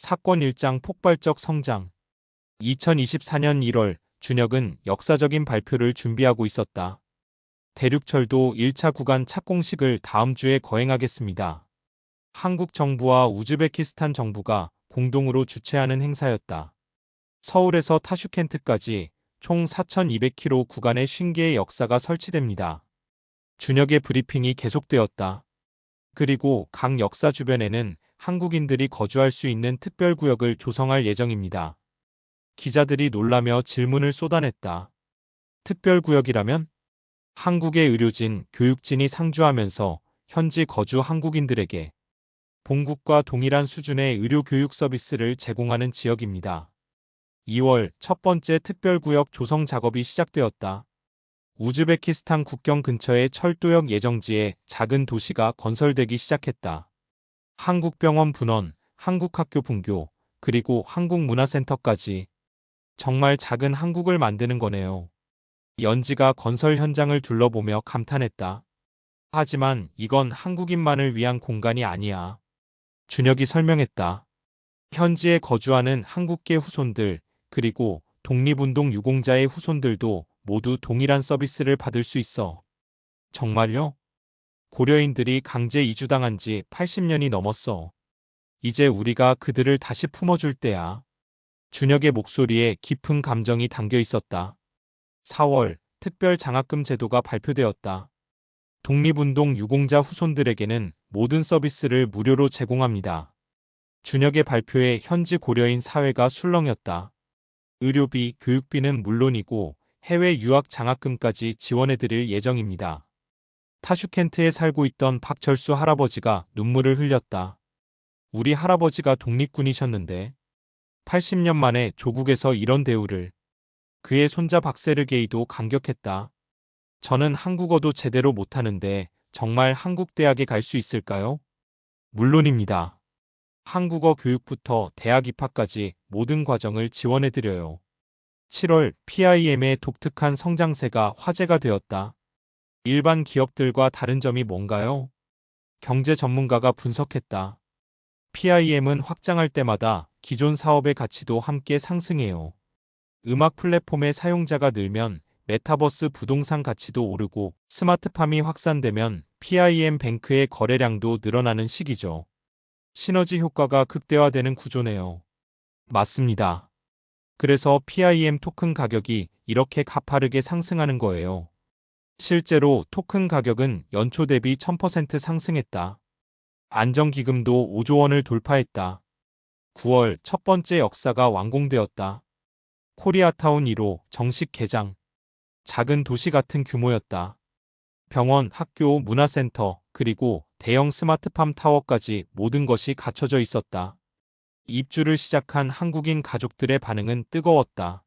사건 일장 폭발적 성장. 2024년 1월, 준혁은 역사적인 발표를 준비하고 있었다. 대륙철도 1차 구간 착공식을 다음 주에 거행하겠습니다. 한국 정부와 우즈베키스탄 정부가 공동으로 주최하는 행사였다. 서울에서 타슈켄트까지 총 4,200km 구간의 50개의 역사가 설치됩니다. 준혁의 브리핑이 계속되었다. 그리고 각 역사 주변에는 한국인들이 거주할 수 있는 특별구역을 조성할 예정입니다. 기자들이 놀라며 질문을 쏟아냈다. 특별구역이라면? 한국의 의료진, 교육진이 상주하면서 현지 거주 한국인들에게 본국과 동일한 수준의 의료교육 서비스를 제공하는 지역입니다. 2월 첫 번째 특별구역 조성 작업이 시작되었다. 우즈베키스탄 국경 근처의 철도역 예정지에 작은 도시가 건설되기 시작했다. 한국병원 분원, 한국학교 분교, 그리고 한국문화센터까지 정말 작은 한국을 만드는 거네요. 연지가 건설 현장을 둘러보며 감탄했다. 하지만 이건 한국인만을 위한 공간이 아니야. 준혁이 설명했다. 현지에 거주하는 한국계 후손들, 그리고 독립운동 유공자의 후손들도 모두 동일한 서비스를 받을 수 있어. 정말요? 고려인들이 강제 이주당한 지 80년이 넘었어. 이제 우리가 그들을 다시 품어줄 때야. 준혁의 목소리에 깊은 감정이 담겨 있었다. 4월 특별 장학금 제도가 발표되었다. 독립운동 유공자 후손들에게는 모든 서비스를 무료로 제공합니다. 준혁의 발표에 현지 고려인 사회가 술렁였다. 의료비, 교육비는 물론이고 해외 유학 장학금까지 지원해드릴 예정입니다. 타슈켄트에 살고 있던 박철수 할아버지가 눈물을 흘렸다. 우리 할아버지가 독립군이셨는데 80년 만에 조국에서 이런 대우를. 그의 손자 박세르게이도 감격했다. 저는 한국어도 제대로 못하는데 정말 한국 대학에 갈 수 있을까요? 물론입니다. 한국어 교육부터 대학 입학까지 모든 과정을 지원해드려요. 7월 PIM의 독특한 성장세가 화제가 되었다. 일반 기업들과 다른 점이 뭔가요? 경제 전문가가 분석했다. PIM은 확장할 때마다 기존 사업의 가치도 함께 상승해요. 음악 플랫폼의 사용자가 늘면 메타버스 부동산 가치도 오르고 스마트팜이 확산되면 PIM 뱅크의 거래량도 늘어나는 시기죠. 시너지 효과가 극대화되는 구조네요. 맞습니다. 그래서 PIM 토큰 가격이 이렇게 가파르게 상승하는 거예요. 실제로 토큰 가격은 연초 대비 1000% 상승했다. 안정기금도 5조 원을 돌파했다. 9월 첫 번째 역사가 완공되었다. 코리아타운 1호 정식 개장. 작은 도시 같은 규모였다. 병원, 학교, 문화센터, 그리고 대형 스마트팜 타워까지 모든 것이 갖춰져 있었다. 입주를 시작한 한국인 가족들의 반응은 뜨거웠다.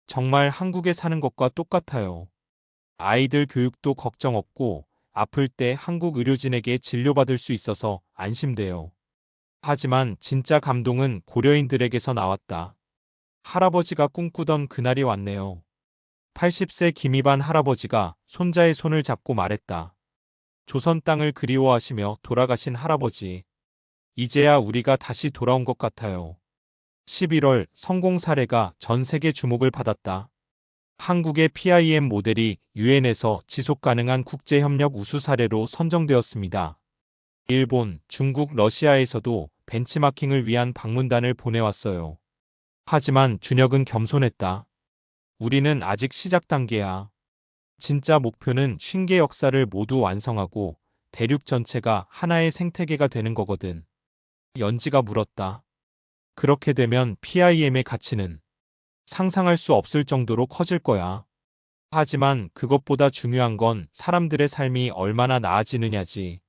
정말 한국에 사는 것과 똑같아요. 아이들 교육도 걱정 없고 아플 때 한국 의료진에게 진료받을 수 있어서 안심돼요. 하지만 진짜 감동은 고려인들에게서 나왔다. 할아버지가 꿈꾸던 그날이 왔네요. 80세 김이반 할아버지가 손자의 손을 잡고 말했다. 조선 땅을 그리워하시며 돌아가신 할아버지. 이제야 우리가 다시 돌아온 것 같아요. 11월 성공 사례가 전 세계 주목을 받았다. 한국의 PIM 모델이 유엔에서 지속가능한 국제협력 우수 사례로 선정되었습니다. 일본, 중국, 러시아에서도 벤치마킹을 위한 방문단을 보내왔어요. 하지만 준혁은 겸손했다. 우리는 아직 시작 단계야. 진짜 목표는 50개 역사를 모두 완성하고 대륙 전체가 하나의 생태계가 되는 거거든. 연지가 물었다. 그렇게 되면 PIM의 가치는 상상할 수 없을 정도로 커질 거야. 하지만 그것보다 중요한 건 사람들의 삶이 얼마나 나아지느냐지.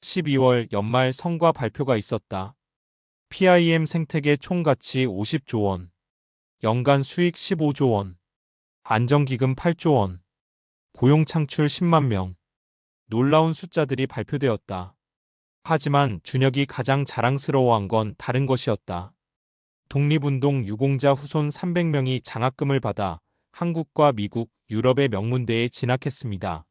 12월 연말 성과 발표가 있었다. PIM 생태계 총가치 50조 원, 연간 수익 15조 원, 안정기금 8조 원, 고용 창출 10만 명. 놀라운 숫자들이 발표되었다. 하지만 준혁이 가장 자랑스러워한 건 다른 것이었다. 독립운동 유공자 후손 300명이 장학금을 받아 한국과 미국, 유럽의 명문대에 진학했습니다.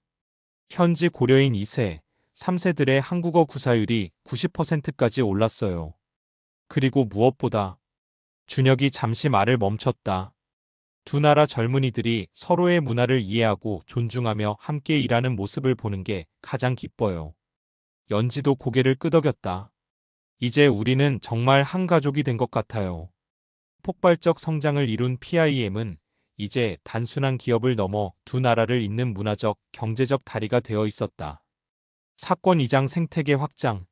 현지 고려인 2세, 3세들의 한국어 구사율이 90%까지 올랐어요. 그리고 무엇보다 준혁이 잠시 말을 멈췄다. 두 나라 젊은이들이 서로의 문화를 이해하고 존중하며 함께 일하는 모습을 보는 게 가장 기뻐요. 연지도 고개를 끄덕였다. 이제 우리는 정말 한 가족이 된 것 같아요. 폭발적 성장을 이룬 PIM은 이제 단순한 기업을 넘어 두 나라를 잇는 문화적, 경제적 다리가 되어 있었다. 사건 2장 생태계 확장.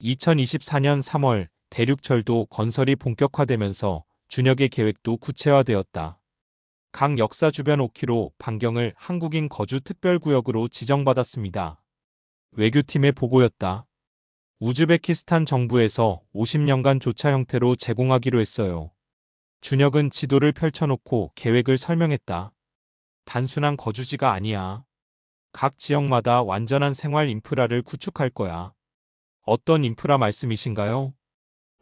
2024년 3월 대륙철도 건설이 본격화되면서 준혁의 계획도 구체화되었다. 강 역사 주변 5km 반경을 한국인 거주 특별구역으로 지정받았습니다. 외교팀의 보고였다. 우즈베키스탄 정부에서 50년간 조차 형태로 제공하기로 했어요. 준혁은 지도를 펼쳐놓고 계획을 설명했다. 단순한 거주지가 아니야. 각 지역마다 완전한 생활 인프라를 구축할 거야. 어떤 인프라 말씀이신가요?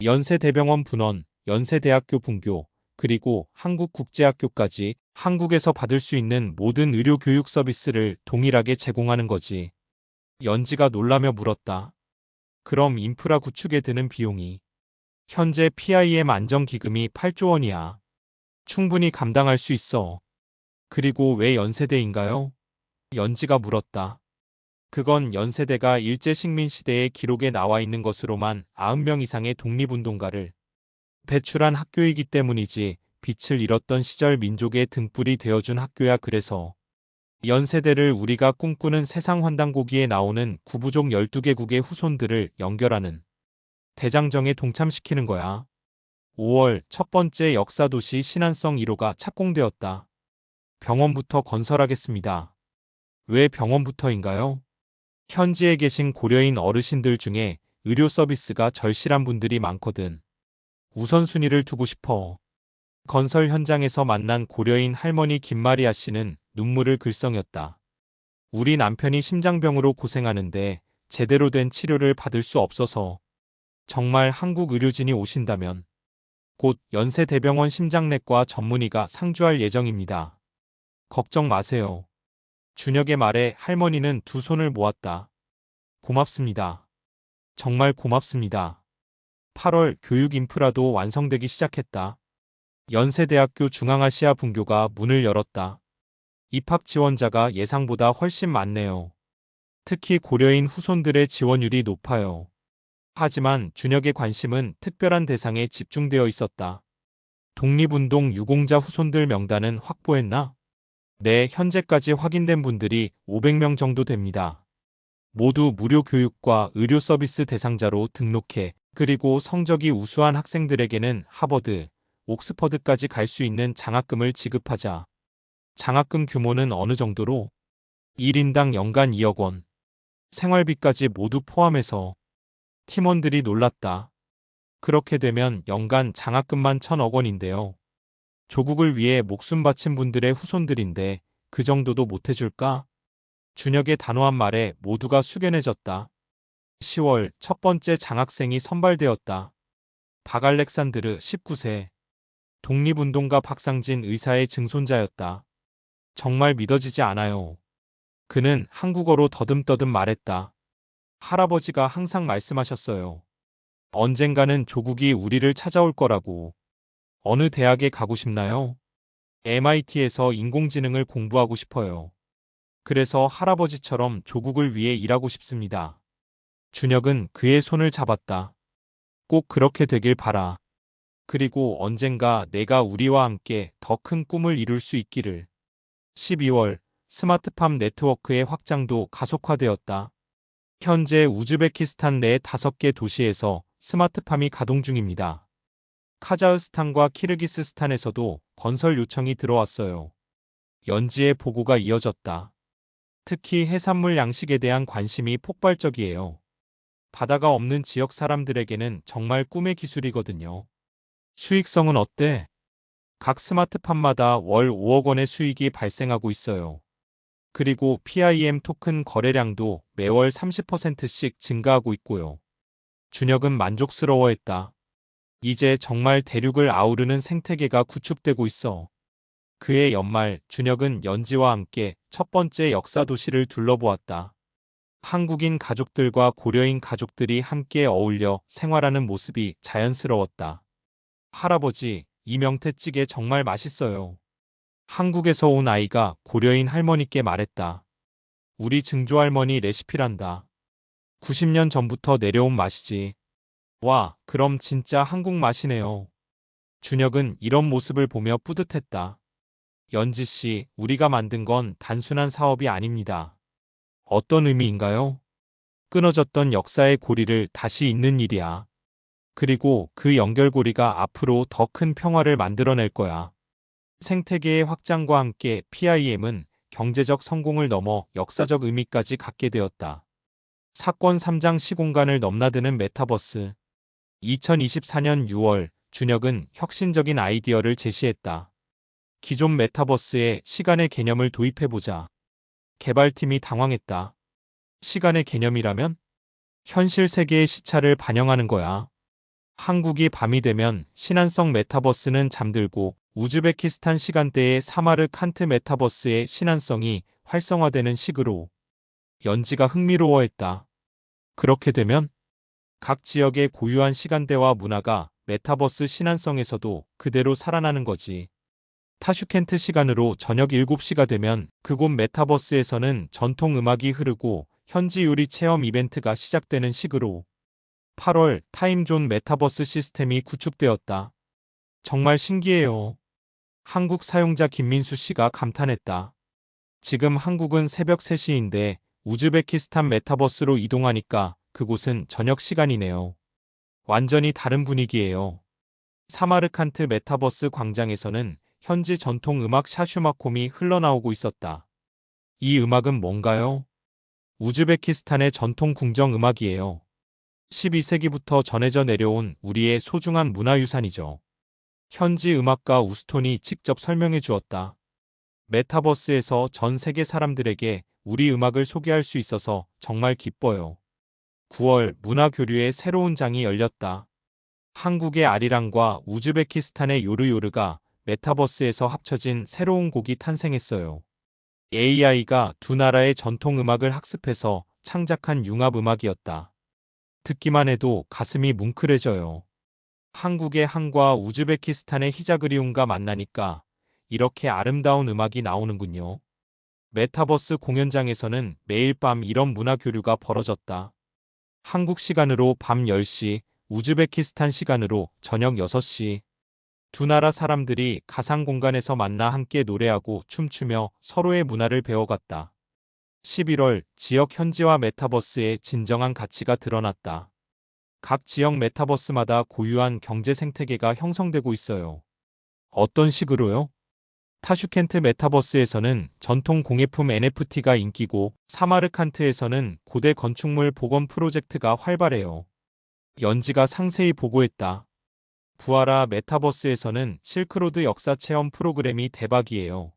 연세대병원 분원, 연세대학교 분교, 그리고 한국국제학교까지 한국에서 받을 수 있는 모든 의료 교육 서비스를 동일하게 제공하는 거지. 연지가 놀라며 물었다. 그럼 인프라 구축에 드는 비용이 현재 PIM 안정기금이 8조 원이야. 충분히 감당할 수 있어. 그리고 왜 연세대인가요? 연지가 물었다. 그건 연세대가 일제식민시대의 기록에 나와 있는 것으로만 90명 이상의 독립운동가를 배출한 학교이기 때문이지. 빛을 잃었던 시절 민족의 등불이 되어준 학교야. 그래서 연세대를 우리가 꿈꾸는 세상 환단고기에 나오는 구부족 12개국의 후손들을 연결하는 대장정에 동참시키는 거야. 5월 첫 번째 역사도시 신안성 1호가 착공되었다. 병원부터 건설하겠습니다. 왜 병원부터인가요? 현지에 계신 고려인 어르신들 중에 의료 서비스가 절실한 분들이 많거든. 우선순위를 두고 싶어. 건설 현장에서 만난 고려인 할머니 김마리아 씨는 눈물을 글썽였다. 우리 남편이 심장병으로 고생하는데 제대로 된 치료를 받을 수 없어서 정말 한국 의료진이 오신다면 곧 연세대병원 심장내과 전문의가 상주할 예정입니다. 걱정 마세요. 준혁의 말에 할머니는 두 손을 모았다. 고맙습니다. 정말 고맙습니다. 8월 교육 인프라도 완성되기 시작했다. 연세대학교 중앙아시아 분교가 문을 열었다. 입학 지원자가 예상보다 훨씬 많네요. 특히 고려인 후손들의 지원율이 높아요. 하지만 준혁의 관심은 특별한 대상에 집중되어 있었다. 독립운동 유공자 후손들 명단은 확보했나? 네, 현재까지 확인된 분들이 500명 정도 됩니다. 모두 무료 교육과 의료 서비스 대상자로 등록해 그리고 성적이 우수한 학생들에게는 하버드, 옥스퍼드까지 갈 수 있는 장학금을 지급하자. 장학금 규모는 어느 정도로? 1인당 연간 2억 원. 생활비까지 모두 포함해서. 팀원들이 놀랐다. 그렇게 되면 연간 장학금만 1,000억 원인데요. 조국을 위해 목숨 바친 분들의 후손들인데 그 정도도 못해줄까? 준혁의 단호한 말에 모두가 숙연해졌다. 10월 첫 번째 장학생이 선발되었다. 박알렉산드르 19세. 독립운동가 박상진 의사의 증손자였다. 정말 믿어지지 않아요. 그는 한국어로 더듬더듬 말했다. 할아버지가 항상 말씀하셨어요. 언젠가는 조국이 우리를 찾아올 거라고. 어느 대학에 가고 싶나요? MIT에서 인공지능을 공부하고 싶어요. 그래서 할아버지처럼 조국을 위해 일하고 싶습니다. 준혁은 그의 손을 잡았다. 꼭 그렇게 되길 바라. 그리고 언젠가 내가 우리와 함께 더 큰 꿈을 이룰 수 있기를. 12월 스마트팜 네트워크의 확장도 가속화되었다. 현재 우즈베키스탄 내 5개 도시에서 스마트팜이 가동 중입니다. 카자흐스탄과 키르기스스탄에서도 건설 요청이 들어왔어요. 연지의 보고가 이어졌다. 특히 해산물 양식에 대한 관심이 폭발적이에요. 바다가 없는 지역 사람들에게는 정말 꿈의 기술이거든요. 수익성은 어때? 각 스마트팜마다 월 5억 원의 수익이 발생하고 있어요. 그리고 PIM 토큰 거래량도 매월 30%씩 증가하고 있고요. 준혁은 만족스러워했다. 이제 정말 대륙을 아우르는 생태계가 구축되고 있어. 그해 연말 준혁은 연지와 함께 첫 번째 역사 도시를 둘러보았다. 한국인 가족들과 고려인 가족들이 함께 어울려 생활하는 모습이 자연스러웠다. 할아버지, 이 명태찌개 정말 맛있어요. 한국에서 온 아이가 고려인 할머니께 말했다. 우리 증조할머니 레시피란다. 90년 전부터 내려온 맛이지. 와, 그럼 진짜 한국 맛이네요. 준혁은 이런 모습을 보며 뿌듯했다. 연지 씨, 우리가 만든 건 단순한 사업이 아닙니다. 어떤 의미인가요? 끊어졌던 역사의 고리를 다시 잇는 일이야. 그리고 그 연결고리가 앞으로 더 큰 평화를 만들어낼 거야. 생태계의 확장과 함께 PIM은 경제적 성공을 넘어 역사적 의미까지 갖게 되었다. 사건 3장 시공간을 넘나드는 메타버스. 2024년 6월, 준혁은 혁신적인 아이디어를 제시했다. 기존 메타버스에 시간의 개념을 도입해보자. 개발팀이 당황했다. 시간의 개념이라면? 현실 세계의 시차를 반영하는 거야. 한국이 밤이 되면 신안성 메타버스는 잠들고 우즈베키스탄 시간대의 사마르칸트 메타버스의 신안성이 활성화되는 식으로. 연지가 흥미로워했다. 그렇게 되면 각 지역의 고유한 시간대와 문화가 메타버스 신안성에서도 그대로 살아나는 거지. 타슈켄트 시간으로 저녁 7시가 되면 그곳 메타버스에서는 전통 음악이 흐르고 현지 요리 체험 이벤트가 시작되는 식으로. 8월 타임존 메타버스 시스템이 구축되었다. 정말 신기해요. 한국 사용자 김민수 씨가 감탄했다. 지금 한국은 새벽 3시인데 우즈베키스탄 메타버스로 이동하니까 그곳은 저녁 시간이네요. 완전히 다른 분위기예요. 사마르칸트 메타버스 광장에서는 현지 전통 음악 샤슈마콤이 흘러나오고 있었다. 이 음악은 뭔가요? 우즈베키스탄의 전통 궁정 음악이에요. 12세기부터 전해져 내려온 우리의 소중한 문화유산이죠. 현지 음악가 우스톤이 직접 설명해 주었다. 메타버스에서 전 세계 사람들에게 우리 음악을 소개할 수 있어서 정말 기뻐요. 9월 문화교류의 새로운 장이 열렸다. 한국의 아리랑과 우즈베키스탄의 요르요르가 메타버스에서 합쳐진 새로운 곡이 탄생했어요. AI가 두 나라의 전통 음악을 학습해서 창작한 융합 음악이었다. 듣기만 해도 가슴이 뭉클해져요. 한국의 한과 우즈베키스탄의 히자그리움과 만나니까 이렇게 아름다운 음악이 나오는군요. 메타버스 공연장에서는 매일 밤 이런 문화 교류가 벌어졌다. 한국 시간으로 밤 10시, 우즈베키스탄 시간으로 저녁 6시. 두 나라 사람들이 가상 공간에서 만나 함께 노래하고 춤추며 서로의 문화를 배워갔다. 11월 지역 현지화 메타버스의 진정한 가치가 드러났다. 각 지역 메타버스마다 고유한 경제 생태계가 형성되고 있어요. 어떤 식으로요? 타슈켄트 메타버스에서는 전통 공예품 NFT가 인기고 사마르칸트에서는 고대 건축물 복원 프로젝트가 활발해요. 연지가 상세히 보고했다. 부하라 메타버스에서는 실크로드 역사 체험 프로그램이 대박이에요.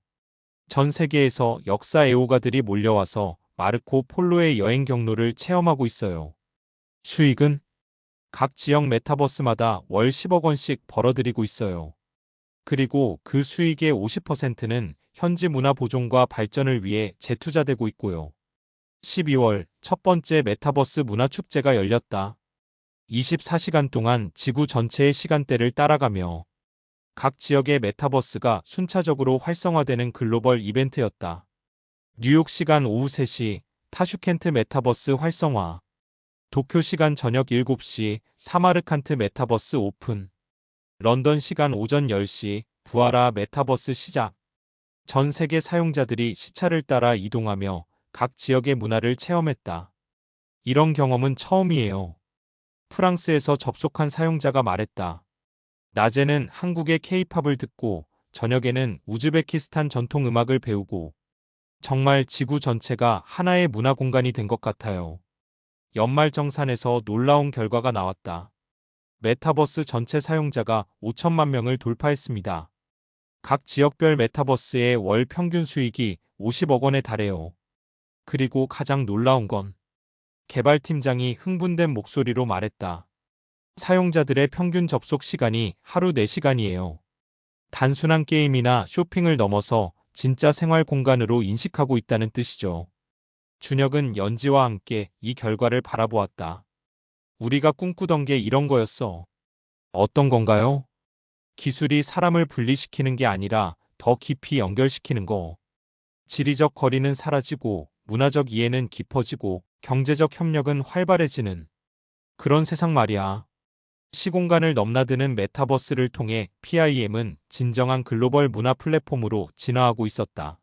전 세계에서 역사 애호가들이 몰려와서 마르코 폴로의 여행 경로를 체험하고 있어요. 수익은 각 지역 메타버스마다 월 10억 원씩 벌어들이고 있어요. 그리고 그 수익의 50%는 현지 문화 보존과 발전을 위해 재투자되고 있고요. 12월 첫 번째 메타버스 문화축제가 열렸다. 24시간 동안 지구 전체의 시간대를 따라가며 각 지역의 메타버스가 순차적으로 활성화되는 글로벌 이벤트였다. 뉴욕 시간 오후 3시 타슈켄트 메타버스 활성화. 도쿄 시간 저녁 7시 사마르칸트 메타버스 오픈. 런던 시간 오전 10시 부하라 메타버스 시작. 전 세계 사용자들이 시차를 따라 이동하며 각 지역의 문화를 체험했다. 이런 경험은 처음이에요. 프랑스에서 접속한 사용자가 말했다. 낮에는 한국의 K-팝을 듣고 저녁에는 우즈베키스탄 전통 음악을 배우고 정말 지구 전체가 하나의 문화 공간이 된 것 같아요. 연말정산에서 놀라운 결과가 나왔다. 메타버스 전체 사용자가 5천만 명을 돌파했습니다. 각 지역별 메타버스의 월 평균 수익이 50억 원에 달해요. 그리고 가장 놀라운 건 개발팀장이 흥분된 목소리로 말했다. 사용자들의 평균 접속 시간이 하루 4시간이에요. 단순한 게임이나 쇼핑을 넘어서 진짜 생활 공간으로 인식하고 있다는 뜻이죠. 준혁은 연지와 함께 이 결과를 바라보았다. 우리가 꿈꾸던 게 이런 거였어. 어떤 건가요? 기술이 사람을 분리시키는 게 아니라 더 깊이 연결시키는 거. 지리적 거리는 사라지고 문화적 이해는 깊어지고 경제적 협력은 활발해지는 그런 세상 말이야. 시공간을 넘나드는 메타버스를 통해 PIM은 진정한 글로벌 문화 플랫폼으로 진화하고 있었다.